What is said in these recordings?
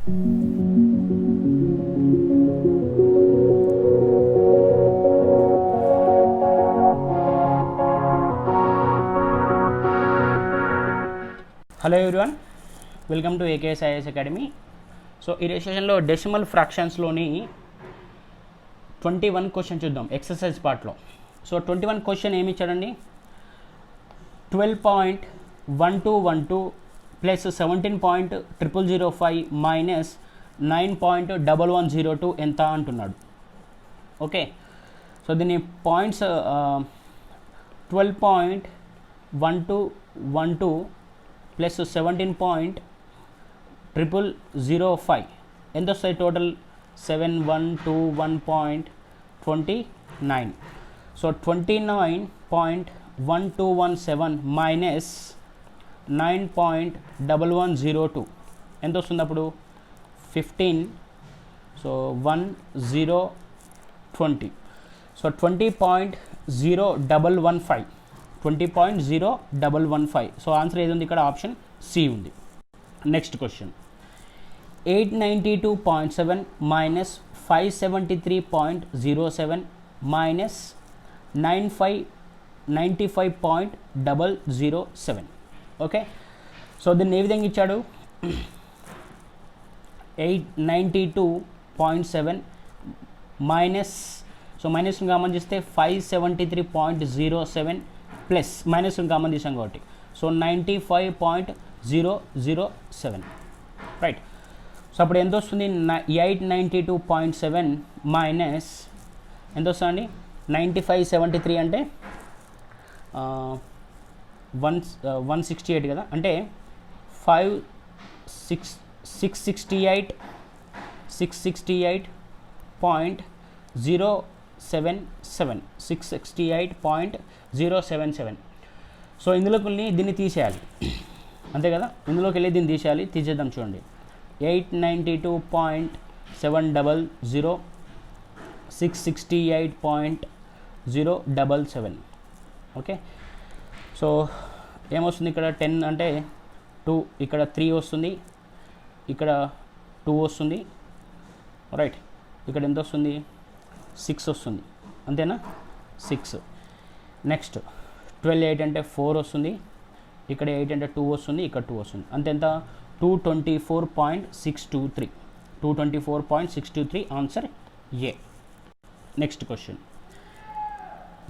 Hello everyone, welcome to AKSIS academy. So ఈ సెషన్లో decimal ఫ్రాక్షన్స్లోని 21 question చూద్దాం ఎక్సర్సైజ్ పార్ట్లో. సో 21 క్వశ్చన్ ఏమి ఇచ్చాడండి, 12.1212 ప్లస్ 17.0005 మైనస్ 9.1102 ఎంత అంటున్నాడు. ఓకే, సో దీని పాయింట్స్ 12.1212 ప్లస్ 17.0005 ఎంత వస్తాయి టోటల్ 7121.29. సో 29.1217 మైనస్ 9.1102 ఎంత వస్తుంది అప్పుడు 15. సో 1020. సో 20.0115 20.0115. సో ఆన్సర్ ఏది ఉంది ఇక్కడ, ఆప్షన్ సి ఉంది. Next question 892.7 minus 573.07 minus 95.007. Okay, so దీన్ని ఏ విధంగా ఇచ్చాడు, 892.7 మైనస్, సో మైనస్ కామన్ చేస్తే 573.07 ప్లస్ మైనస్ కామన్ తీసాం కాబట్టి సో 95.007. రైట్, సో అప్పుడు ఎంత వస్తుంది, 892.7 మైనస్ ఎంత వస్తుందండి 9573 అంటే 168 కదా, అంటే 668.077 సో ఇందులోకి వెళ్ళి దీన్ని తీసేయాలి అంతే కదా, ఇందులోకి వెళ్ళి దీన్ని తీసేయాలి. తీసేద్దాం చూడండి, 892.700 668.077. ఓకే, సో ఏమొస్తుంది ఇక్కడ 10 అంటే 2, ఇక్కడ 3 వస్తుంది, ఇక్కడ 2 వస్తుంది. రైట్, ఇక్కడ ఎంత వస్తుంది 6 వస్తుంది అంతేనా, 6. నెక్స్ట్ 12 8 అంటే 4 వస్తుంది, ఇక్కడ 8 అంటే 2 వస్తుంది, ఇక్కడ 2 వస్తుంది. అంతెంత 224.623 224.623 answer A. Next question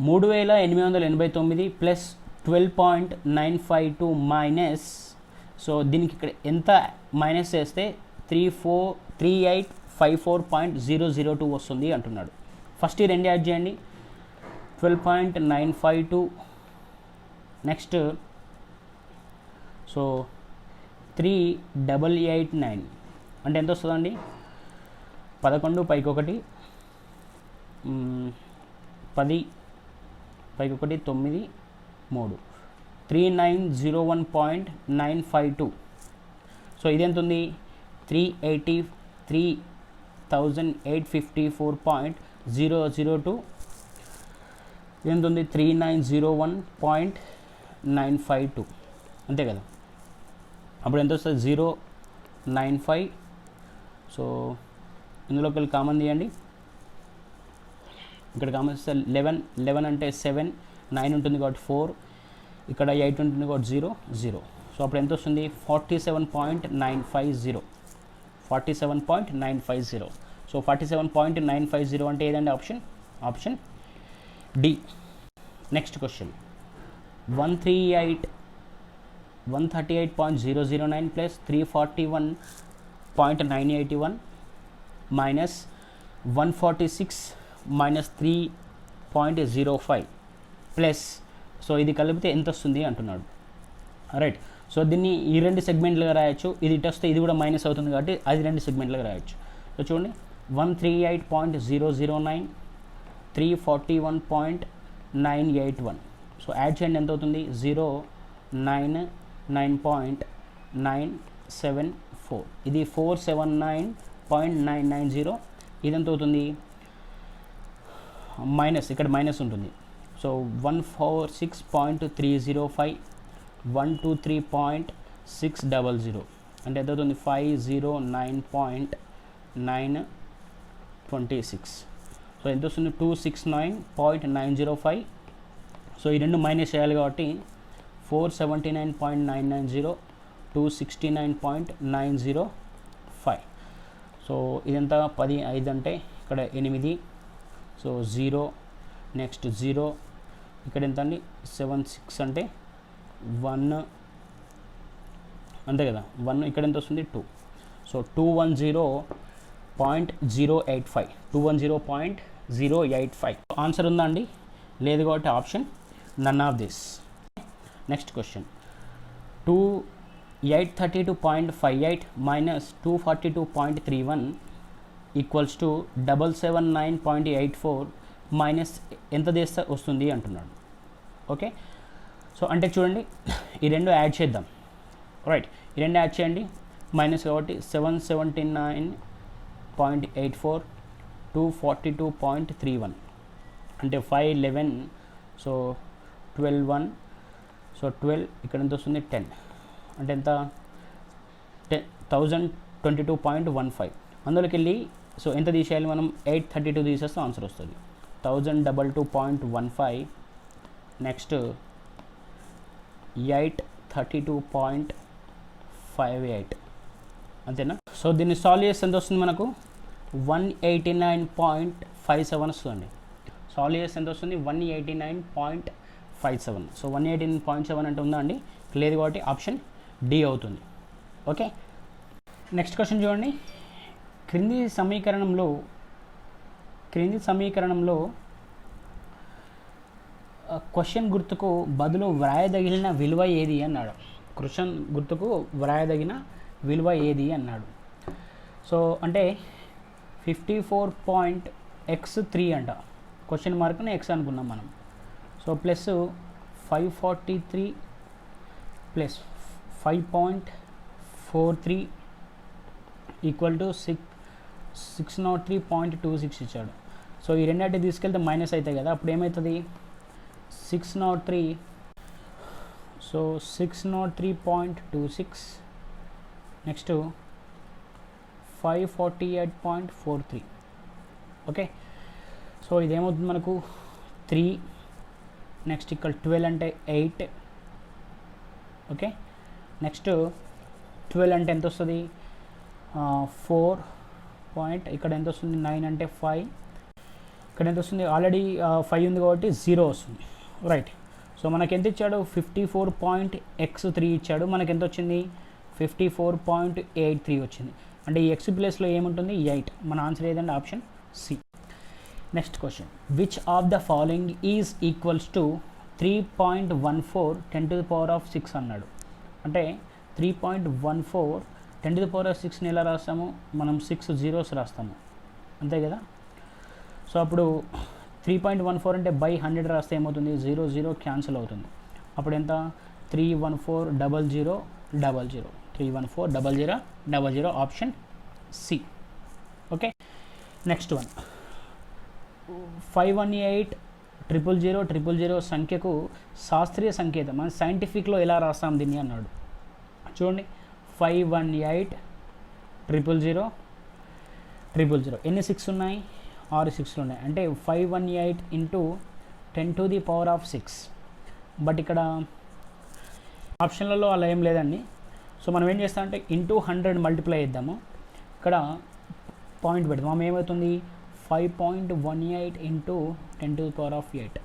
3889 plus 12.952 minus, so దీనికి ఇక్కడ ఎంత మైనస్ చేస్తే 3854.002 వస్తుంది అంటున్నాడు. ఫస్ట్ ఈ రెండు యాడ్ చేయండి, 12.952 నెక్స్ట్ సో 3889 అంటే ఎంత వస్తుందండి, 11 పైకి 1 10 పైకి 1 9 3 3901.952. సో ఇది ఎంత ఉంది 383,854.002. ఇది ఎంత ఉంది 3901.952 అంతే కదా. అప్పుడు ఎంత వస్తుంది 095. సో ఇందులోకి వెళ్ళి కామన్ తీయండి, ఇక్కడ కామన్ వస్తే 11 అంటే 7, 9 ఉంటుంది కాబట్టి 4, ఇక్కడ 8 ఉంటుంది కాబట్టి 0 0. సో అప్పుడు ఎంత వస్తుంది 47.950 47.950. సో 47.950 అంటే ఏదండి option D. Next question 138.009 plus 341.981 minus 146 minus 3.05 plus, so ఇది కలిపితే ఎంత వస్తుంది అంటున్నాడు. రైట్, సో దీన్ని ఈ రెండు సెగ్మెంట్లుగా రాయొచ్చు, ఇది ఇటు వస్తే ఇది కూడా మైనస్ అవుతుంది కాబట్టి అది రెండు సెగ్మెంట్లుగా రాయొచ్చు. సో చూడండి 138.009 341.981. సో యాడ్ చేయండి ఎంత అవుతుంది 099.974. ఇది 479.990. ఇది ఎంత అవుతుంది మైనస్, ఇక్కడ మైనస్ ఉంటుంది. సో 146.305 123.600 అంటే ఎంత అవుతుంది 509.926. సో ఎంత వస్తుంది 269.905. సో ఈ రెండు మైనస్ చేయాలి కాబట్టి 479.990, 269.905. సో ఇదంతా 10 5 అంటే ఇక్కడ 8. సో 0 నెక్స్ట్ 0 ఇక్కడ ఎంత అండి 7 6 అంటే 1 అంతే కదా 1 ఇక్కడ ఎంత వస్తుంది 2. సో 210.085, 210.085. ఆన్సర్ ఉందా అండి? లేదు కాబట్టి option none of this. Next question 832.58 minus 242.31 equals to 779.84 minus ఎంత చేస్తే వస్తుంది అంటున్నాడు. ఓకే, సో అంటే చూడండి ఈ రెండు యాడ్ చేద్దాం. రైట్, ఈ రెండు యాడ్ చేయండి. మైనస్ కాబట్టి 779.84, 242.31 అంటే 511. సో 12 సో 12 ఇక్కడ ఎంత వస్తుంది 10 అంటే ఎంత 1022.15. అందులోకి వెళ్ళి సో ఎంత తీసేయాలి మనం 832 తీసేస్తే ఆన్సర్ వస్తుంది 1022.15. నెక్స్ట్ 832.58 అంతేనా. సో దీన్ని సాల్వ్ చేస్తే ఎంత వస్తుంది మనకు 189.57 వస్తుందండి. సాల్వ్ చేస్తే ఎంత వస్తుంది 189.57. సో 189.7 అంటే ఉందా అండి? లేదు కాబట్టి ఆప్షన్ డి అవుతుంది. ఓకే, నెక్స్ట్ క్వశ్చన్ చూడండి. క్రింది సమీకరణంలో క్వశ్చన్ గుర్తుకు బదులు వ్రాయదగిన విలువ ఏది అన్నాడు. క్వశ్చన్ గుర్తుకు వ్రాయదగిన విలువ ఏది అన్నాడు. సో అంటే 54.x3 అంట. క్వశ్చన్ మార్క్ని ఎక్స్ అనుకున్నాం మనం. So plus 543 plus 5.43 equal to 603.26 ఇచ్చాడు. సో ఈ రెండింటి తీసుకెళ్తే మైనస్ అవుతాయి కదా, అప్పుడు ఏమవుతుంది 603. So 603.26 next 548.43. ఓకే, సో ఇదేమవుతుంది మనకు 3. నెక్స్ట్ ఇక్కడ 12 అంటే 8. ఓకే, నెక్స్ట్ 12 అంటే ఎంత వస్తుంది 4 పాయింట్. ఇక్కడ ఎంత వస్తుంది 9 అంటే 5. ఇక్కడ ఎంత వస్తుంది ఆల్రెడీ 5 ఉంది కాబట్టి 0 వస్తుంది. రైట్, సో మనకి ఎంత ఇచ్చాడు 54.x3 ఇచ్చాడు. మనకి ఎంత వచ్చింది 54.83 వచ్చింది. అంటే ఈ ఎక్స్ ప్లేస్లో ఏముంటుంది 8. మన ఆన్సర్ ఏదంటే option C. Next question, which of the following is equals to 3.14 10⁶ అన్నాడు. అంటే 3.14 10⁶ ఎలా రాస్తాము మనం 6 zeros రాస్తాము అంతే కదా. సో అప్పుడు 3.14 అంటే బై 100 రాస్తే ఏమవుతుంది 0 0 క్యాన్సిల్ అవుతుంది. అప్పుడు ఎంత 3140000 3140000 option C. Okay, next one 5180000 సంఖ్యకు శాస్త్రీయ సంకేతం మన సైంటిఫిక్లో ఎలా రాస్తాం దీన్ని అన్నాడు. చూడండి 5180000 ఎన్ని 6 ఉన్నాయి 6 6లు ఉన్నాయి. అంటే 518 ఇంటూ 10⁶. బట్ ఇక్కడ ఆప్షన్లలో అలా ఏం లేదండి. సో మనం ఏం చేస్తాం అంటే ఇంటూ 100 మల్టిప్లై చేద్దాము. ఇక్కడ పాయింట్ పెడదాం. మనం ఏమవుతుంది 5.18 into 10⁸.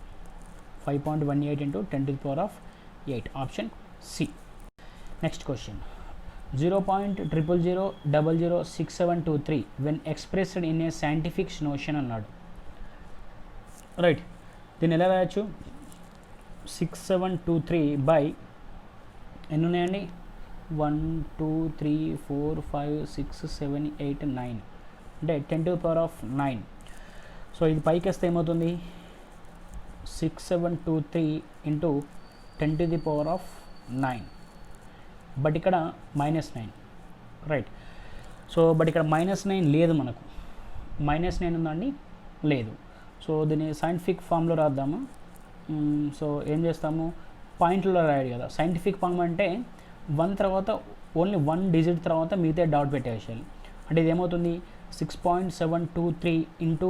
5.18 into 10⁸. Option C. Next question 0.000006723 when expressed in a scientific notion అన్నాడు. రైట్, దీన్ని ఎలా రాయొచ్చు 6723 బై ఎన్ని ఉన్నాయండి 1 2 3 4 5 6 7 8 9 అంటే 10⁹. సో ఇది పైకి వస్తే ఏమవుతుంది 6723 ఇంటూ 10⁹. బట్ ఇక్కడ -9. రైట్, సో బట్ ఇక్కడ -9 లేదు, మనకు -9 ఉందండి లేదు. సో దీన్ని సైంటిఫిక్ ఫామ్లో రాద్దాము. సో ఏం చేస్తాము పాయింట్లో రాయాలి కదా. సైంటిఫిక్ ఫామ్ అంటే 1 తర్వాత ఓన్లీ 1 డిజిట్ తర్వాత మిగతా డాట్ పెట్టేసేయాలి. అంటే ఇది ఏమవుతుంది 6.723 ఇంటూ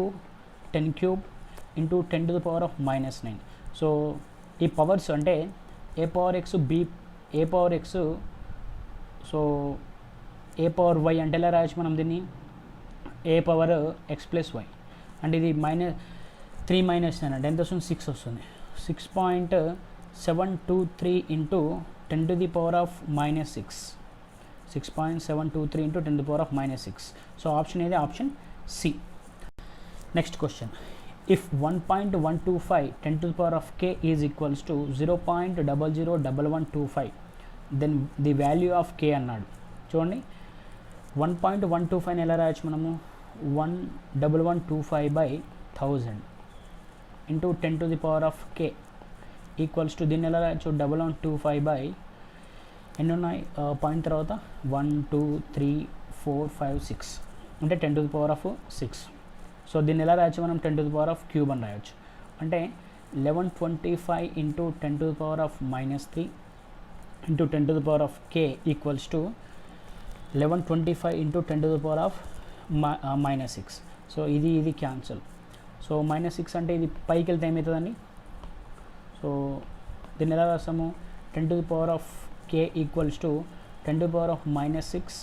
10³ ఇంటూ 10⁻⁻9. సో ఈ పవర్స్ అంటే a power x b a power x, so a power y అంటే ఎలా రాయొచ్చు మనం దీన్ని a power x plus y. అంటే ఇది -3 - 9 అంటే ఎంత వస్తుంది 6 వస్తుంది. 6.723 ఇంటూ 10⁻⁻6. 6.723 ఇంటూ 10⁻⁻6. సో ఆప్షన్ ఏది option C. Next question, if 1.125 10⁻k is equals to 0.001125 then the value of k అన్నాడు. చూడండి 1.125 ఎలా రాయొచ్చు మనము 11125/1000 ఇంటూ 10⁻k ఈక్వల్స్ టు దీన్ని ఎలా రాయొచ్చు 1125 ఎన్ని ఉన్నాయి పాయింట్ తర్వాత 1 2 3 4 5 6 అంటే 10⁻6. సో దీన్ని ఎలా రాయొచ్చు మనం 10⁻³ అని రాయొచ్చు. అంటే 1125 into 10⁻³ into 10⁻k equals to 1125 into 10⁻6. So ఇది క్యాన్సల్. సో -6 అంటే ఇది పైకి వెళ్తే ఏమవుతుందండి, సో దీన్ని ఎలా రాస్తాము 10⁻k equals to 10⁻6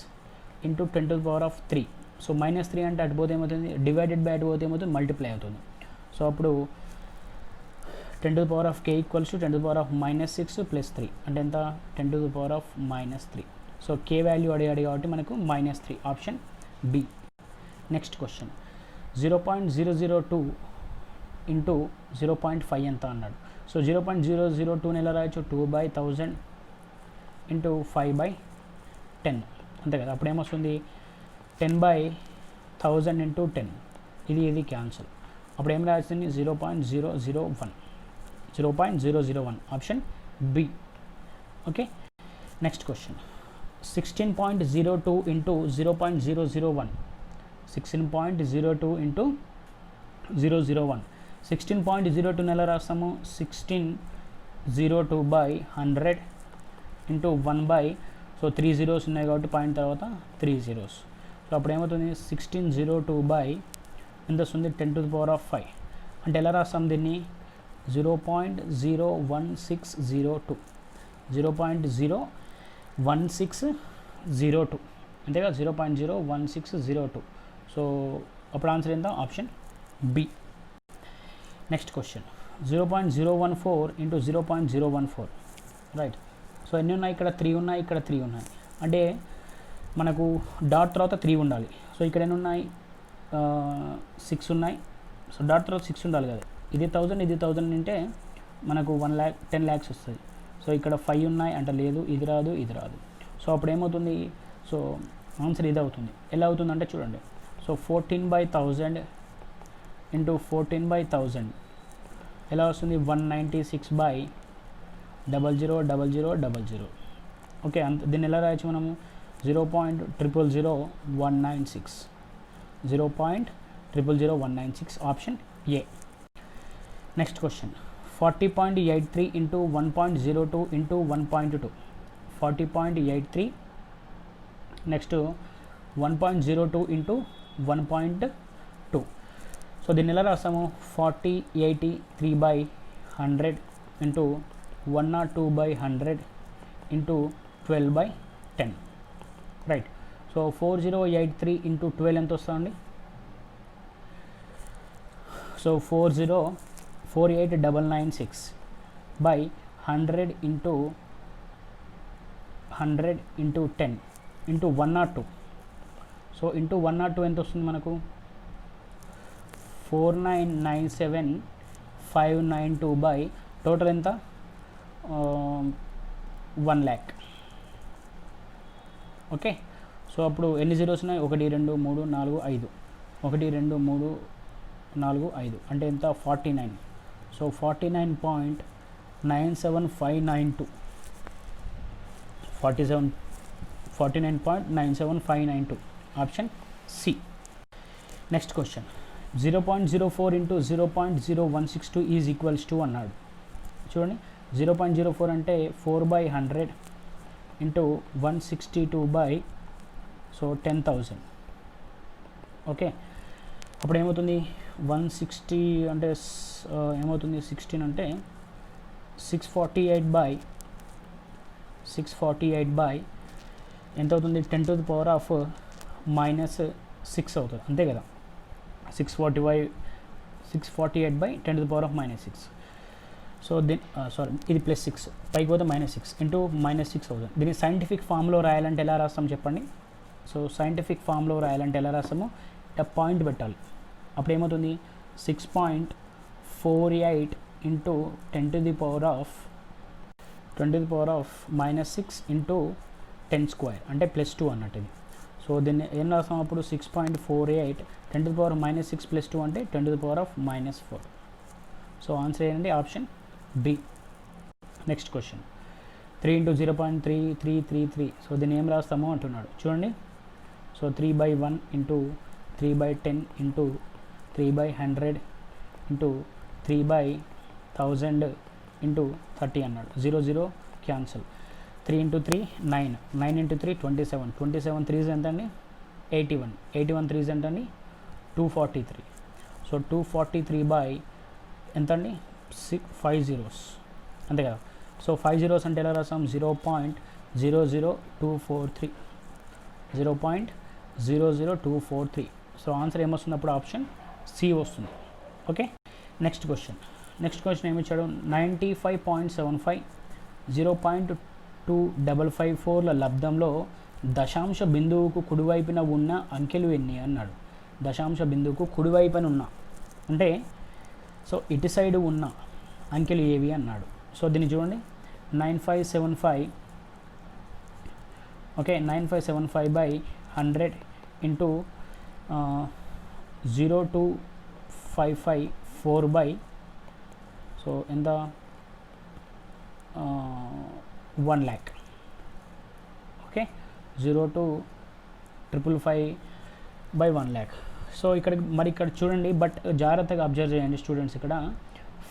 into 10⁻3. So -3 అంటే అటు పోతే ఏమవుతుంది డివైడెడ్ బై అటు పోతే ఏమవుతుంది మల్టిప్లై అవుతుంది. సో అప్పుడు 10⁻k ఈక్వల్స్ టు 10⁻6 ప్లస్ 3 అంటే ఎంత 10⁻3. సో k వాల్యూ అడిగాడు కాబట్టి మనకు -3 option B. Next question 0.002 into 0.5 ఎంత అన్నాడు. సో 0.002 ఎలా రాయొచ్చు 2/1000 ఇంటూ 5/10 అంతే కదా. అప్పుడు ఏమొస్తుంది 10/1000 ఇంటూ 10. ఇది క్యాన్సల్. అప్పుడు ఏం రాస్తుంది 0.001 option B. Okay. Next question 16.02 into 0.001. 16.02 into 001. 16.02 ఎలా రాస్తాము 1602/100 ఇంటూ 1/, సో 3 zeros ఉన్నాయి కాబట్టి పాయింట్ తర్వాత 3 zeros. సో అప్పుడు ఏమవుతుంది 1602 ఎంత వస్తుంది 10⁻5 అంటే ఎలా రాస్తాం దీన్ని 0.01602. 0.01602 అంతేగా 0.01602. సో అప్పుడు ఆన్సర్ ఎంత option B. Next question 0.014 into 0.014 right. So ఎన్ని ఉన్నాయి ఇక్కడ 3 ఉన్నాయి, ఇక్కడ 3 ఉన్నాయి. అంటే మనకు డాట్ తర్వాత 3 ఉండాలి. సో ఇక్కడ ఎన్ని ఉన్నాయి 6 ఉన్నాయి. సో డాట్ తర్వాత 6 ఉండాలి కదా. ఇది 1000 ఇది 1000 అంటే మనకు 10 lakhs వస్తుంది. సో ఇక్కడ 5 ఉన్నాయి అంటే లేదు, ఇది రాదు, ఇది రాదు. సో అప్పుడు ఏమవుతుంది, సో ఆన్సర్ ఇది అవుతుంది. ఎలా అవుతుంది అంటే చూడండి, సో 14/1000 ఇంటూ 14/1000 ఎలా వస్తుంది 196/000000. ఓకే. దీన్ని ఎలా రాయొచ్చు మనము 0.000196. 0.000196 option A. Next question 40.83 into 1.02 into 1.2. 40.83 next 1.02 into 1.2. So దీన్ని ఎలా రాస్తాము 4083/100 into 102/100 into 12/10 right. So 4083 into 12 ఎంత వస్తుందండి, so 48996/100 into 100 into 10 into 102. So into 102 ఎంత వస్తుంది మనకు 4997592 టోటల్ ఎంత 1 lakh. ఓకే. సో అప్పుడు ఎన్ని జీరోస్ ఉన్నాయి 1 2 3 4 5 1 2 3 4 5 అంటే ఎంత 49. So 49.97592 49.97592 option C. Next question 0.04 into 0.0162 is equals to అన్నాడు. చూడండి 0.04 అంటే 4/100 ఇంటూ 162 బై సో 10,000. ఓకే, అప్పుడు ఏమవుతుంది 160 అంటే ఏమవుతుంది 16 అంటే 648 బై ఎంత అవుతుంది 10 to the power of -6 అవుతుంది అంతే కదా. 648 by 10 to the power of -6. So దీని ఇది +6 పైకి పోతే -6 ఇంటూ -6 అవుతుంది. దీన్ని సైంటిఫిక్ ఫామ్లో రాయాలంటే ఎలా రాస్తాం చెప్పండి. సో సైంటిఫిక్ ఫామ్లో రాయాలంటే ఎలా రాస్తాము, పాయింట్ పెట్టాలి. అప్పుడు ఏమవుతుంది 6.48 into 10 to the power of -6 into 10 square అంటే +2 అన్నట్టు ఇది. సో దీన్ని ఏం రాస్తాం అప్పుడు 6.48 10 to the power of -6 +2 అంటే 10 to the power of -4. So answer ఏంటంటే option B. Next question 3 into 0.3333. So దీన్ని ఏం రాస్తామో అంటున్నాడు చూడండి. So 3/1 into 3/10 into 3/100 into 3/1000 into 30 అన్నాడు. 0 క్యాన్సల్. 3 ఇంటూ 3 9, 9 ఇంటూ 3 27, 27 3s ఎంత అండి 81, 81 3s ఎంత అండి 243. సో 243 బై ఎంత అండి 5 zeros అంతే కదా. సో 5 zeros అంటే ఎలా రాస్తాం 0.00243, 0.00243. సో ఆన్సర్ ఏమొస్తుంది అప్పుడు ఆప్షన్ సి వస్తుంది. ఓకే, నెక్స్ట్ క్వశ్చన్ ఏమి ఇచ్చాడు 95.75 0.2554ల లబ్ధంలో దశాంశ బిందువుకు కుడివైపున ఉన్న అంకెలు ఎన్ని అన్నాడు. దశాంశ బిందువుకు కుడివైపున ఉన్న అంటే సో ఇటు సైడ్ ఉన్న అంకెలు ఏవి అన్నాడు. సో దీన్ని చూడండి 9575 okay 9575 by 100 into 0.2554 by so ఎంత 1 lakh. Okay 0.555 by 1 lakh. So ఇక్కడ చూడండి, బట్ జాగ్రత్తగా అబ్జర్వ్ చేయండి స్టూడెంట్స్. ఇక్కడ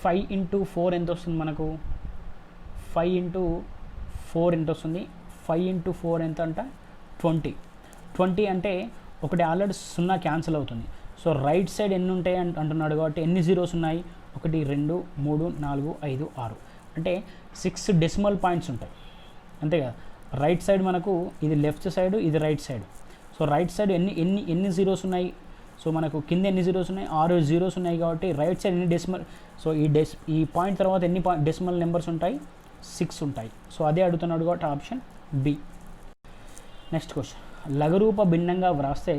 5 ఇంటూ 4 ఎంత వస్తుంది మనకు 5 ఇంటూ 4 ఎంత వస్తుంది 5 ఇంటూ 4 ఎంత అంట 20 అంటే ఒకటి ఆల్రెడీ 0 క్యాన్సిల్ అవుతుంది. సో రైట్ సైడ్ ఎన్ని ఉంటాయి అంటున్నాడు కాబట్టి ఎన్ని జీరోస్ ఉన్నాయి 1 2 3 4 5 6 అంటే 6 డెసిమల్ పాయింట్స్ ఉంటాయి అంతే కదా. రైట్ సైడ్ మనకు ఇది లెఫ్ట్ సైడ్, ఇది right side. So right side ఎన్ని జీరోస్ ఉన్నాయి, సో మనకు కింద ఎన్ని జీరోస్ ఉన్నాయి 6 జీరోస్ ఉన్నాయి కాబట్టి రైట్ సైడ్ ఎన్ని డెసిమల్, సో ఈ పాయింట్ తర్వాత ఎన్ని డెసిమల్ నెంబర్స్ ఉంటాయి 6 ఉంటాయి. సో అదే అడుగుతున్నాడు కాబట్టి ఆప్షన్ బి. నెక్స్ట్ క్వశ్చన్ లఘురూప భిన్నంగా వ్రాస్తే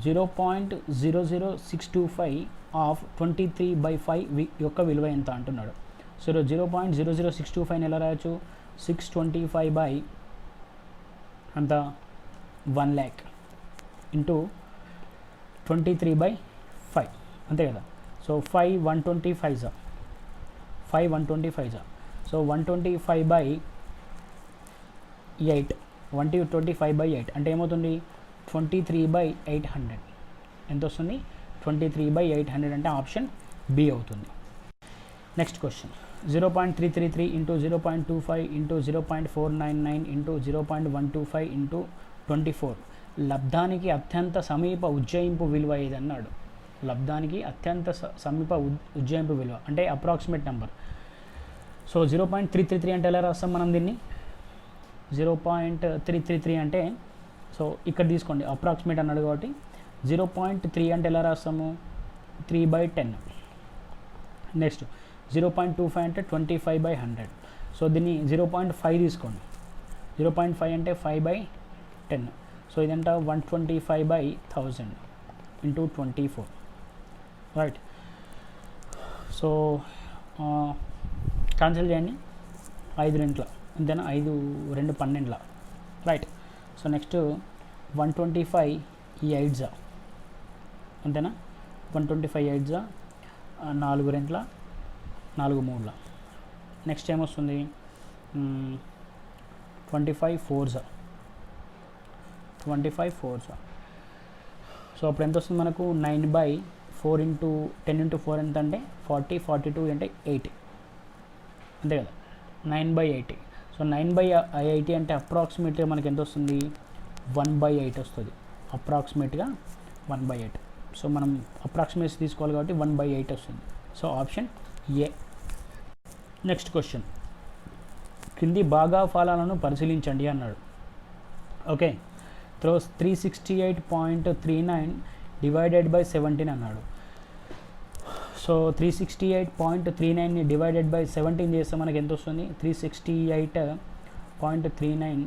0.00625 ఆఫ్ 23/5 యొక్క విలువ ఎంత అంటున్నాడు. సో 0.00625 ఎలా రాయొచ్చు 625 బై అంత 1 lakh ఇంటూ 23/5 అంతే కదా. సో 5 125 సో 125 బై 8 125 బై 8 అంటే ఏమవుతుంది 23/800 ఎంత వస్తుంది 23/800 అంటే ఆప్షన్ బి అవుతుంది. Next question 0.333 into 0.25 into 0.499 into 0.125 into 24 లబ్ధానికి అత్యంత సమీప ఉజ్జాయింపు విలువ ఏది అన్నాడు. లబ్ధానికి అత్యంత సమీప ఉజ్జాయింపు విలువ అంటే అప్రాక్సిమేట్ నెంబర్. సో 0.333 అంటే ఎలా రాస్తాం మనం దీన్ని 0.333 అంటే సో ఇక్కడ తీసుకోండి అప్రాక్సిమేట్ అన్నాడు కాబట్టి 0.3 అంటే ఎలా రాస్తాము 3/10. నెక్స్ట్ 0.25 అంటే 25/100. సో దీన్ని 0.5 తీసుకోండి 0.5 అంటే 5/10. సో ఇదంట 125/1000 ఇంటూ 24 రైట్. సో క్యాన్సిల్ చేయండి 5 రెంట్ల అంతేనా 5 2 12 రైట్. సో నెక్స్ట్ 125 ఈ 8 అంతేనా 125 8 4 రెంట్ల 4 3. నెక్స్ట్ ఏమొస్తుంది 25 4 సో అప్పుడు ఎంత వస్తుంది మనకు 9/4 ఇంటూ 10 ఇంటూ 4 ఎంత అంటే 40 42 అంటే 80 అంతే కదా 9/80. సో 9/80 అంటే అప్రాక్సిమేట్గా మనకి ఎంత వస్తుంది, 1/8 వస్తుంది. అప్రాక్సిమేట్గా 1/8. సో మనం అప్రాక్సిమేట్స్ తీసుకోవాలి కాబట్టి 1/8 వస్తుంది. So option A. Next question, కింది భాగాఫలాలను పరిశీలించండి అన్నాడు. ఓకే, 368.39 డివైడెడ్ బై 17 అన్నాడు. సో 368.39ని డివైడెడ్ బై 17 చేస్తే మనకి ఎంత వస్తుంది, 368.39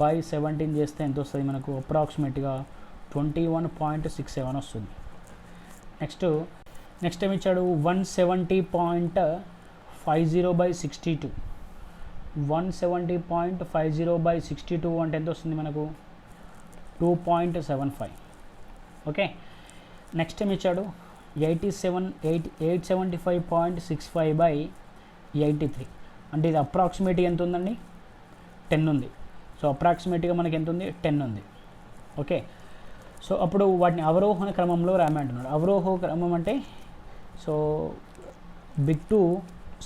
బై 17 చేస్తే ఎంత వస్తుంది మనకు, అప్రాక్సిమేట్గా 21.67 వస్తుంది. నెక్స్ట్ ఏమి ఇచ్చాడు, 170.50 బై 62. 170.50 బై 62 అంటే ఎంత వస్తుంది మనకు, 2.75. ఓకే, నెక్స్ట్ ఏమి ఇచ్చాడు, 875.65 బై 83 అంటే ఇది అప్రాక్సిమేట్గా ఎంత ఉందండి, 10 ఉంది. సో అప్రాక్సిమేట్గా మనకి ఎంత ఉంది, 10 ఉంది. ఓకే, సో అప్పుడు వాటిని అవరోహణ క్రమంలో రాయమంటున్నాడు. అవరోహ క్రమం అంటే సో బిగ్ టు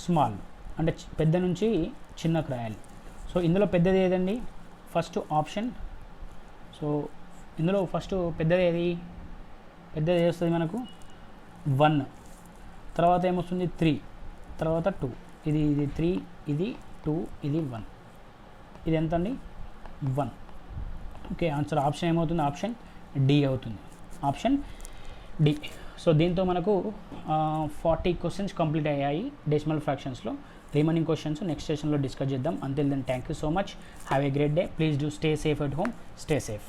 స్మాల్ అంటే పెద్ద నుంచి చిన్నకు రాయాలి. సో ఇందులో పెద్దది ఏదండి, ఫస్ట్ ఆప్షన్. సో ఇందులో ఫస్ట్ పెద్దది వస్తుంది మనకు 1, తర్వాత ఏమొస్తుంది 3, తర్వాత 2, ఇది 3, ఇది 2, ఇది 1, ఇది ఎంత అండి 1. ఓకే, ఆన్సర్ ఆప్షన్ ఏమవుతుంది, ఆప్షన్ డి అవుతుంది. Option D. సో దీంతో మనకు 40 క్వశ్చన్స్ కంప్లీట్ అయ్యాయి డెసిమల్ ఫ్రాక్షన్స్లో. రిమైనింగ్ క్వశ్చన్స్ నెక్స్ట్ సెషన్లో డిస్కస్ చేద్దాం. Until then thank you so much. Have a great day. Please do stay safe at home. Stay safe.